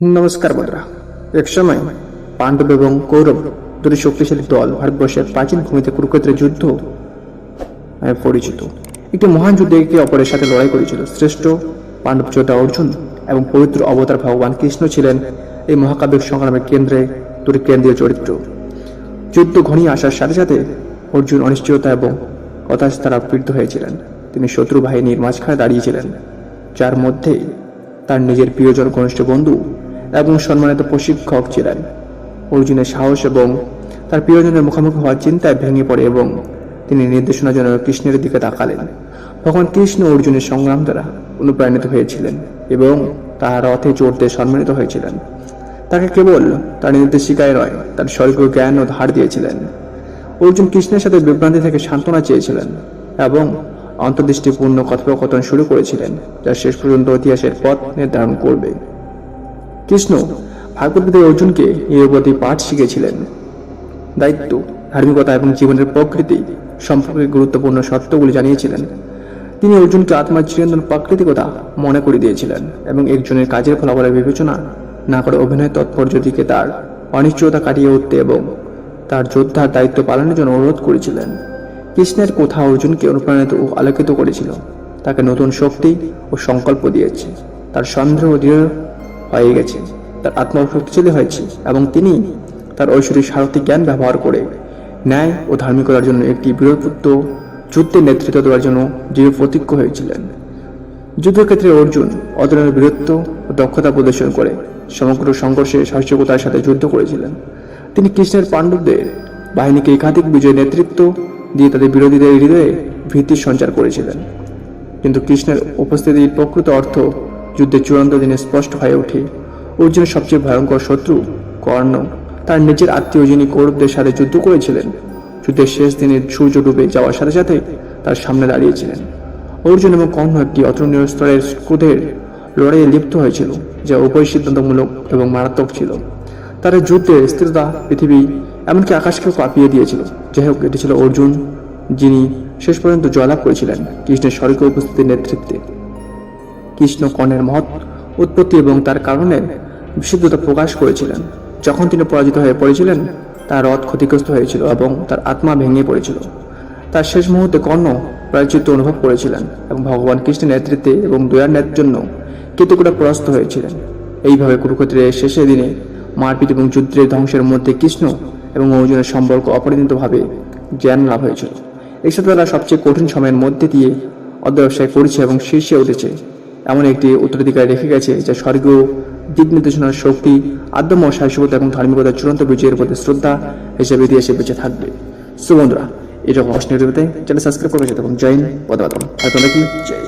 নমস্কার বন্ধুরা। এক সময় পাণ্ডব এবং কৌরব দুটি শক্তিশালী দল ভারতবর্ষের প্রাচীন ভূমিতে কুরুক্ষেত্রের যুদ্ধ নামে পরিচিত একটি মহান যুদ্ধে একে অপরের সাথে লড়াই করেছিল। শ্রেষ্ঠ পাণ্ডব যোদ্ধা অর্জুন এবং পবিত্র অবতার ভগবান কৃষ্ণ ছিলেন এই মহাকাব্যিক সংগ্রামের কেন্দ্রে দুটি কেন্দ্রীয় চরিত্র। যুদ্ধ ঘনিয়ে আসার সাথে সাথে অর্জুন অনিশ্চয়তা এবং হতাশ দ্বারা পীড়িত হয়েছিলেন। তিনি শত্রু বাহিনীর মাঝখানে দাঁড়িয়েছিলেন, যার মধ্যে তার নিজের প্রিয়জন, ঘনিষ্ঠ বন্ধু এবং সম্মানিত প্রশিক্ষক ছিলেন। অর্জুনের সাহস এবং তার প্রিয়জনের মুখোমুখি হওয়ার চিন্তায় ভেঙে পড়ে এবং তিনি নির্দেশনার জন্য কৃষ্ণের দিকে তাকালেন। ভগবান কৃষ্ণ অর্জুনের সংগ্রাম দ্বারা অনুপ্রাণিত হয়েছিলেন এবং তার রথে চড়তে সম্মানিত হয়েছিলেন। তাকে কেবল তার নির্দেশিকায় নয়, তার স্বর্গীয় জ্ঞান ও ধার দিয়েছিলেন। অর্জুন কৃষ্ণের সাথে বিভ্রান্তি থেকে সান্ত্বনা চেয়েছিলেন এবং অন্তর্দৃষ্টিপূর্ণ কথোপকথন শুরু করেছিলেন, যা শেষ পর্যন্ত ইতিহাসের পথ নির্ধারণ করবে। কৃষ্ণ ভাগবত অর্জুনকে এর প্রতি পাঠ শিখেছিলেন। দায়িত্ব, ধার্মিকতা এবং জীবনের প্রকৃতি সম্পর্কে গুরুত্বপূর্ণ সত্যগুলি জানিয়েছিলেন। তিনি অর্জুনকে আত্মার চিরন্তন প্রাকৃতিকতা মনে করে দিয়েছিলেন এবং একজনের কাজের ফলাফলের বিবেচনা না করে অভিনয় তাৎপর্য দিকে তার অনিশ্চয়তা কাটিয়ে উঠতে এবং তার যোদ্ধার দায়িত্ব পালনের জন্য অনুরোধ করেছিলেন। কৃষ্ণের কথা অর্জুনকে অনুপ্রাণিত ও আলোকিত করেছিল, তাকে নতুন শক্তি ও সংকল্প দিয়েছে। তার সন্দেহ দৃঢ় হয়ে গেছে, তার আত্মা শক্তিশালী হয়েছে এবং তিনি তার ঐশ্বরিক সারথী জ্ঞান ব্যবহার করে ন্যায় ও ধার্মিকতার জন্য একটি বৃহত্তর যুদ্ধের নেতৃত্ব দেওয়ার জন্য দৃঢ় প্রতিজ্ঞ হয়েছিলেন। যুদ্ধক্ষেত্রে অর্জুন অতুলনীয় বীরত্ব ও দক্ষতা প্রদর্শন করে সমগ্র সংঘর্ষে সাহসিকতার সাথে যুদ্ধ করেছিলেন। তিনি কৃষ্ণের পাণ্ডবদের বাহিনীকে একাধিক বিজয়ের নেতৃত্ব দিয়ে তাদের বিরোধীদের হৃদয়ে ভীতির সঞ্চার করেছিলেন। কিন্তু কৃষ্ণের উপস্থিতির প্রকৃত অর্থ যুদ্ধের চূড়ান্ত দিনে স্পষ্ট হয়ে ওঠে। অর্জুনের সবচেয়ে ভয়ঙ্কর শত্রু কর্ণ, তার নিজের আত্মীয়, যিনি কৌরবদের সাথে যুদ্ধ করেছিলেন। যুদ্ধের শেষ দিনে সূর্য ডুবে যাওয়ার সাথে সাথে তার সামনে দাঁড়িয়েছিলেন। অর্জুন এবং কর্ণ একটি অতুলনীয় স্তরের ক্রোধের লড়াইয়ে লিপ্ত হয়েছিল, যা উভয় সিদ্ধান্তমূলক এবং মারাত্মক ছিল। তারা যুদ্ধের স্থিরতা, পৃথিবী, এমনকি আকাশকেও কাঁপিয়ে দিয়েছিল। যাই হোক, এটি ছিল অর্জুন, যিনি শেষ পর্যন্ত জয়লাভ করেছিলেন কৃষ্ণের স্বর্গীয় উপস্থিতির নেতৃত্বে। কৃষ্ণ কর্ণের মহৎ উৎপত্তি এবং তার কারণের বিশুদ্ধতা প্রকাশ করেছিলেন। যখন তিনি পরাজিত হয়ে পড়েছিলেন, তার রথ ক্ষতিগ্রস্ত হয়েছিল এবং তার আত্মা ভেঙে পড়েছিল। তার শেষ মুহূর্তে কর্ণ প্রায়শ্চিত্ত অনুভব করেছিলেন এবং ভগবান কৃষ্ণের নেতৃত্বে এবং দয়ার জন্য কৃতজ্ঞতা পরাস্ত হয়েছিলেন। এইভাবে কুরুক্ষেত্রের শেষের দিনে মারপিট এবং যুদ্ধের ধ্বংসের মধ্যে কৃষ্ণ এবং অর্জুনের সম্পর্ক অপরিণতভাবে জ্ঞান লাভ হয়েছিল। একসাথে তারা সবচেয়ে কঠিন সময়ের মধ্যে দিয়ে অধ্যবসায় করেছে এবং শীর্ষে উঠেছে। এমন একটি উত্তরাধিকার রেখে গেছে, যা স্বর্গীয় দিক নির্দেশনার শক্তি, আদম ও সাহসিকতা এবং ধার্মিকতার চূড়ান্ত বিজয়ের প্রতি শ্রদ্ধা হিসেবে ইতিহাসে বেঁচে থাকবে। বন্ধুরা, এরকম অস্ট্রেলিয়াতে চ্যানেল সাবস্ক্রাইব করে যেতে এবং জয়েন পদার্থ জয়।